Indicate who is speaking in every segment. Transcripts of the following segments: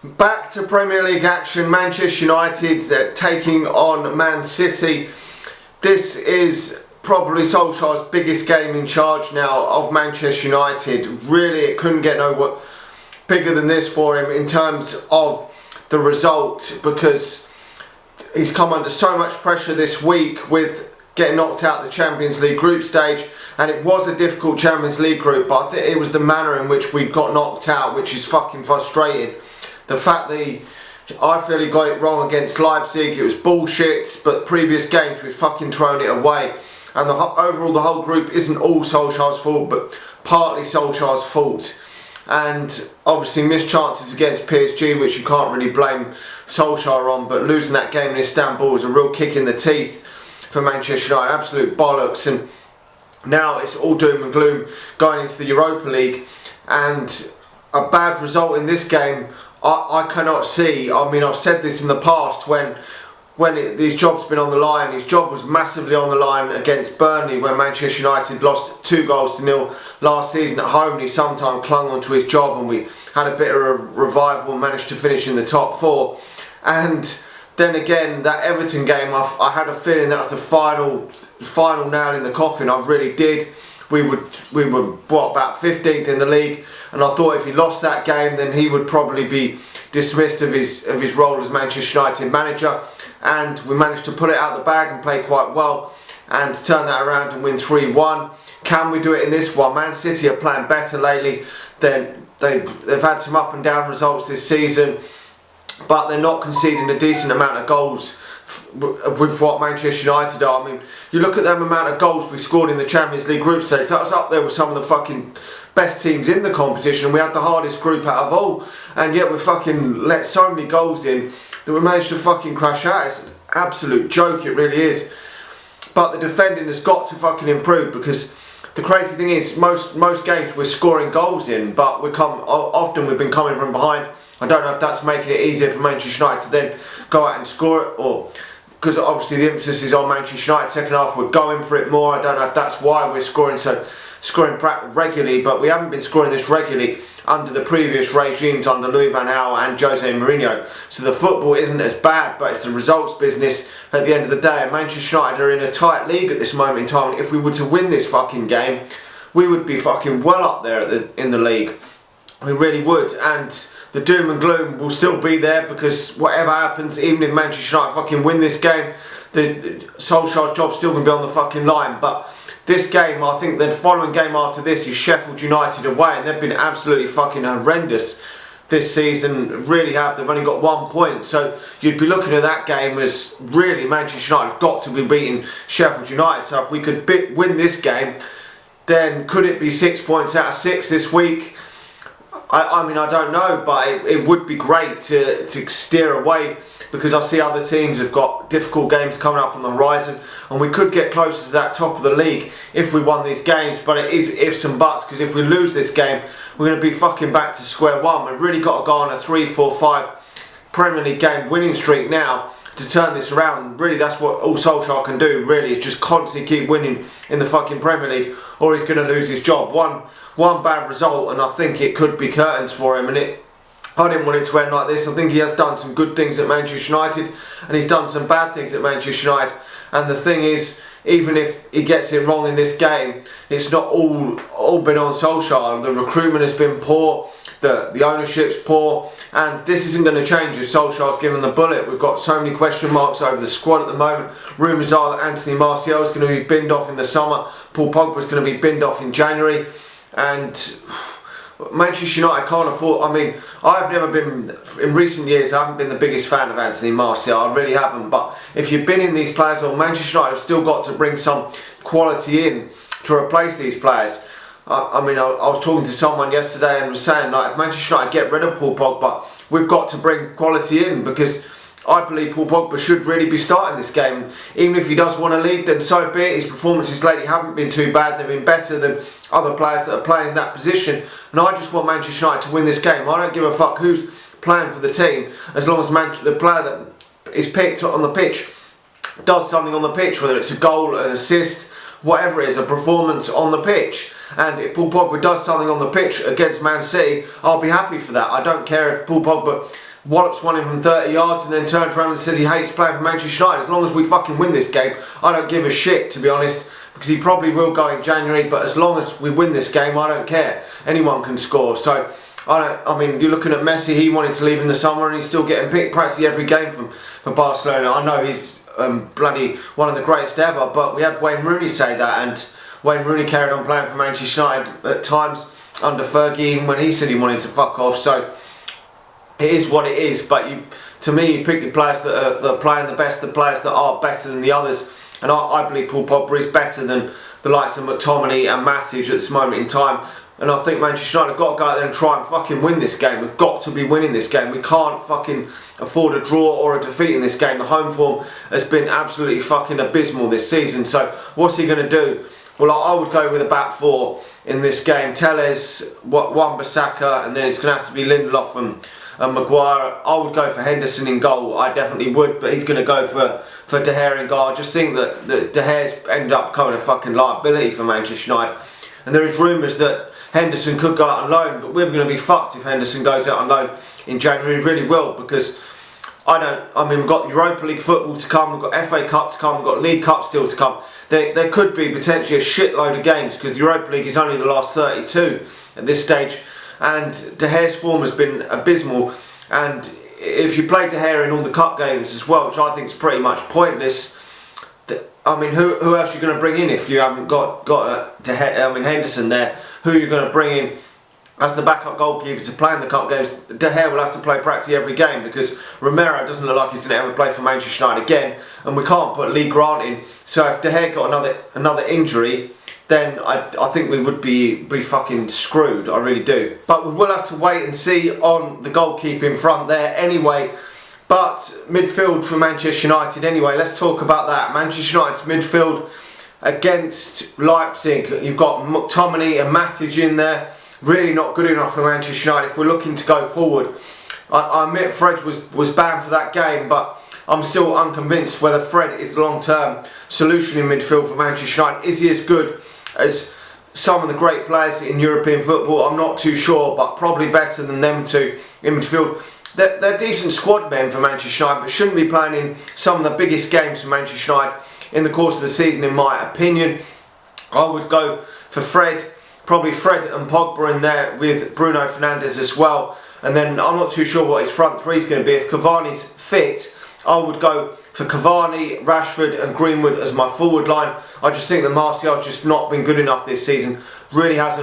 Speaker 1: Back to Premier League action. Manchester United taking on Man City. This is probably Solskjaer's biggest game in charge now of Manchester United. Really, it couldn't get no bigger than this for him in terms of the result, because he's come under so much pressure this week with getting knocked out of the Champions League group stage, and it was a difficult Champions League group, but I think it was the manner in which we got knocked out which is fucking frustrating. The fact that I feel he got it wrong against Leipzig, it was bullshit, but previous games we've fucking thrown it away. And overall the whole group isn't all Solskjaer's fault, but partly Solskjaer's fault. And obviously missed chances against PSG, which you can't really blame Solskjaer on, but losing that game in Istanbul was a real kick in the teeth for Manchester United, absolute bollocks. And now it's all doom and gloom going into the Europa League, and a bad result in this game I cannot see. I mean, I've said this in the past when his job's been on the line. His job was massively on the line against Burnley when Manchester United lost 2-0 last season at home, and he sometimes clung onto his job, and we had a bit of a revival and managed to finish in the top 4. And then again, that Everton game, I had a feeling that was the final nail in the coffin. I really did. We were about 15th in the league, and I thought if he lost that game, then he would probably be dismissed of his role as Manchester United manager. And we managed to pull it out of the bag and play quite well and turn that around and win 3-1. Can we do it in this one? Man City are playing better lately. They've had some up and down results this season, but they're not conceding a decent amount of goals with what Manchester United are. I mean, you look at them amount of goals we scored in the Champions League group stage, that was up there with some of the fucking best teams in the competition. We had the hardest group out of all, and yet we fucking let so many goals in that we managed to fucking crash out. It's an absolute joke, it really is. But the defending has got to fucking improve, because the crazy thing is most games we're scoring goals in, but often we've been coming from behind. I don't know if that's making it easier for Manchester United to then go out and score it, or because obviously the emphasis is on Manchester United. Second half we're going for it more. I don't know if that's why we're scoring regularly, but we haven't been scoring this regularly under the previous regimes under Louis van Gaal and Jose Mourinho. So the football isn't as bad, but it's the results business at the end of the day. And Manchester United are in a tight league at this moment in time. If we were to win this fucking game, we would be fucking well up there in the league. We really would. And the doom and gloom will still be there, because whatever happens, even if Manchester United fucking win this game, the Solskjaer's job's still going to be on the fucking line. But this game, I think the following game after this is Sheffield United away, and they've been absolutely fucking horrendous this season. Really have. They've only got 1 point, so you'd be looking at that game as really Manchester United have got to be beating Sheffield United. So if we could win this game, then could it be 6 points out of 6 this week? I mean, I don't know, but it would be great to steer away, because I see other teams have got difficult games coming up on the horizon, and we could get closer to that top of the league if we won these games. But it is ifs and buts, because if we lose this game, we're going to be fucking back to square one. We've really got to go on a 3, 4, 5 Premier League game winning streak now to turn this around. Really, that's what all Solskjaer can do, really, is just constantly keep winning in the fucking Premier League, or he's going to lose his job. One bad result, and I think it could be curtains for him, and I didn't want it to end like this. I think he has done some good things at Manchester United, and he's done some bad things at Manchester United. And the thing is, even if he gets it wrong in this game, it's not all been on Solskjaer. The recruitment has been poor, the ownership's poor, and this isn't going to change if Solskjaer's given the bullet. We've got so many question marks over the squad at the moment. Rumours are that Anthony Martial is going to be binned off in the summer. Paul Pogba is going to be binned off in January. And Manchester United can't afford. I mean, I've never been, in recent years, I haven't been the biggest fan of Anthony Martial. I really haven't. But if you've been in these players, or Manchester United have still got to bring some quality in to replace these players. I mean, I was talking to someone yesterday and was saying, like, if Manchester United get rid of Paul Pogba, we've got to bring quality in, because I believe Paul Pogba should really be starting this game. Even if he does want to lead, then so be it. His performances lately haven't been too bad. They've been better than other players that are playing in that position. And I just want Manchester United to win this game. I don't give a fuck who's playing for the team, as long as the player that is picked on the pitch does something on the pitch, whether it's a goal, an assist, whatever it is, a performance on the pitch. And if Paul Pogba does something on the pitch against Man City, I'll be happy for that. I don't care if Paul Pogba wallops one in from 30 yards and then turns around and says he hates playing for Manchester United. As long as we fucking win this game, I don't give a shit, to be honest, because he probably will go in January, but as long as we win this game, I don't care. Anyone can score. So I mean, you're looking at Messi. He wanted to leave in the summer and he's still getting picked practically every game for Barcelona. I know he's bloody one of the greatest ever, but we had Wayne Rooney say that, and Wayne Rooney carried on playing for Manchester United at times under Fergie, even when he said he wanted to fuck off. So it is what it is. But to me, you pick the players that are playing the best, the players that are better than the others, and I believe Paul Pogba is better than the likes of McTominay and Matic at this moment in time. And I think Manchester United have got to go out there and try and fucking win this game. We've got to be winning this game. We can't fucking afford a draw or a defeat in this game. The home form has been absolutely fucking abysmal this season. So what's he going to do? Well, I would go with a back four in this game. Telles, Wan-Bissaka, and then it's going to have to be Lindelof and Maguire. I would go for Henderson in goal. I definitely would, but he's going to go for De Gea in goal. I just think that De Gea's ended up becoming a fucking liability for Manchester United. And there is rumours that Henderson could go out on loan, but we're going to be fucked if Henderson goes out on loan in January. We really will, because we've got Europa League football to come, we've got FA Cup to come, we've got League Cup still to come. There could be potentially a shitload of games, because the Europa League is only the last 32 at this stage, and De Gea's form has been abysmal. And if you play De Gea in all the cup games as well, which I think is pretty much pointless, I mean, who else are you going to bring in if you haven't got Henderson there? Who are you going to bring in as the backup goalkeeper to play in the cup games? De Gea will have to play practically every game, because Romero doesn't look like he's going to ever play for Manchester United again, and we can't put Lee Grant in. So if De Gea got another injury, then I think we would be fucking screwed. I really do. But we will have to wait and see on the goalkeeper in front there anyway. But midfield for Manchester United anyway, let's talk about that. Manchester United's midfield against Leipzig. You've got McTominay and Matic in there. Really not good enough for Manchester United if we're looking to go forward. I admit Fred was banned for that game, but I'm still unconvinced whether Fred is the long-term solution in midfield for Manchester United. Is he as good as some of the great players in European football? I'm not too sure, but probably better than them two in midfield. They're decent squad men for Manchester United, but shouldn't be playing in some of the biggest games for Manchester United in the course of the season, in my opinion. I would go for Fred, probably Fred and Pogba in there with Bruno Fernandes as well. And then I'm not too sure what his front three is going to be. If Cavani's fit, I would go for Cavani, Rashford and Greenwood as my forward line. I just think that Martial's just not been good enough this season. Really has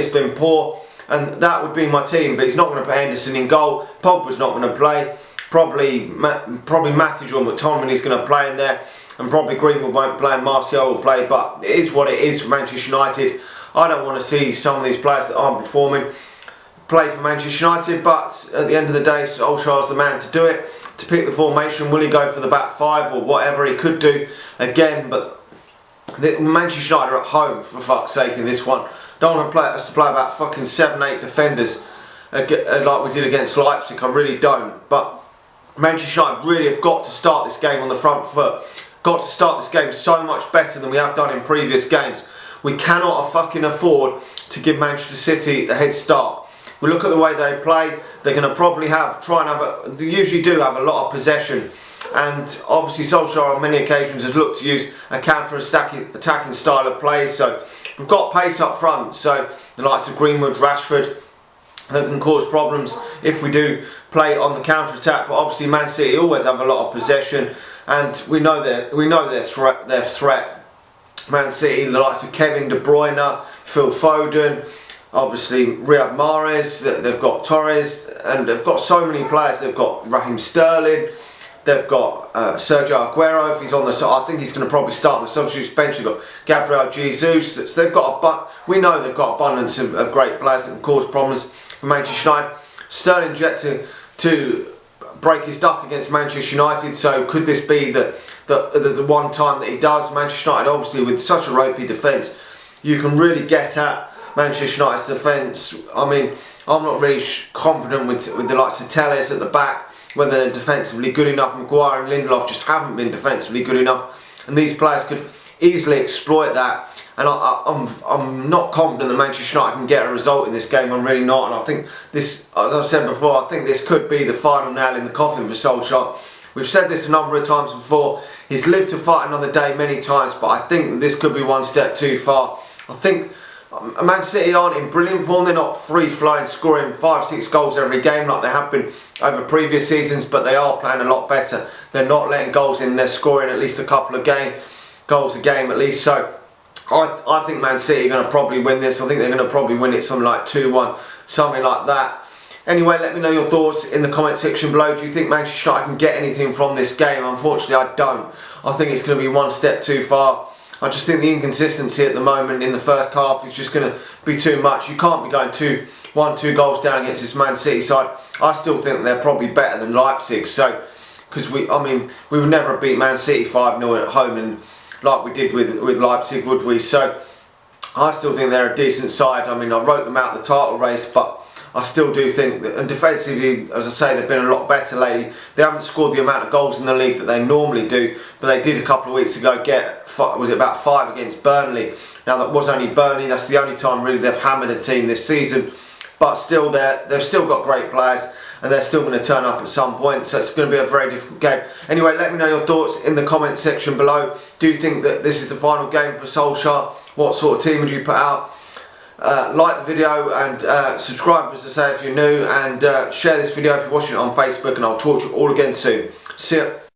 Speaker 1: been poor. And that would be my team, but he's not going to put Henderson in goal. Pogba's not going to play. Probably Matic or McTominay is going to play in there, and probably Greenwood won't play and Martial will play. But it is what it is for Manchester United. I don't want to see some of these players that aren't performing play for Manchester United, but at the end of the day, Solskjaer's the man to do it, to pick the formation. Will he go for the back five or whatever he could do again? But Manchester United are at home, for fuck's sake, in this one. Don't want us to play about fucking 7-8 defenders like we did against Leipzig. I really don't. But Manchester United really have got to start this game on the front foot. Got to start this game so much better than we have done in previous games. We cannot fucking afford to give Manchester City the head start. We look at the way they play. They're going to probably they usually do have a lot of possession. And obviously Solskjaer on many occasions has looked to use a counter-attacking style of play. So we've got pace up front, so the likes of Greenwood, Rashford, that can cause problems if we do play on the counter-attack. But obviously Man City always have a lot of possession, and we know their threat. Man City, the likes of Kevin De Bruyne, Phil Foden, obviously Riyad Mahrez, they've got Torres, and they've got so many players. They've got Raheem Sterling. They've got Sergio Aguero, if he's on the side. I think he's going to probably start on the substitutes bench. They've got Gabriel Jesus. So we know they've got abundance of great players that can cause problems for Manchester United. Sterling yet to break his duck against Manchester United. So could this be the one time that he does? Manchester United, obviously, with such a ropey defence, you can really get at Manchester United's defence. I mean, I'm not really confident with the likes of Telles at the back, whether they're defensively good enough. Maguire and Lindelof just haven't been defensively good enough, and these players could easily exploit that and I'm not confident that Manchester United can get a result in this game. I'm really not, and I think this, as I've said before, I think this could be the final nail in the coffin for Solskjaer. We've said this a number of times before. He's lived to fight another day many times, but I think this could be one step too far. I think Man City aren't in brilliant form. They're not free-flowing, scoring 5-6 goals every game like they have been over previous seasons, but they are playing a lot better. They're not letting goals in. They're scoring at least a couple of goals a game at least. So I think Man City are going to probably win this. I think they're going to probably win it something like 2-1, something like that. Anyway, let me know your thoughts in the comment section below. Do you think Manchester United can get anything from this game? Unfortunately, I don't. I think it's going to be one step too far. I just think the inconsistency at the moment in the first half is just going to be too much. You can't be going 1-2 goals down against this Man City side. I still think they're probably better than Leipzig. So, because we would never have beat Man City 5-0 at home, and like we did with Leipzig, would we? So, I still think they're a decent side. I mean, I wrote them out the title race, but I still do think that, and defensively, as I say, they've been a lot better lately. They haven't scored the amount of goals in the league that they normally do, but they did a couple of weeks ago get, was it about 5 against Burnley? Now that was only Burnley, that's the only time really they've hammered a team this season, but still they've still got great players, and they're still going to turn up at some point, so it's going to be a very difficult game. Anyway, let me know your thoughts in the comment section below. Do you think that this is the final game for Solskjaer? What sort of team would you put out? Like the video and subscribe, as I say, if you're new, and share this video if you're watching it on Facebook, and I'll talk to you all again soon. See ya.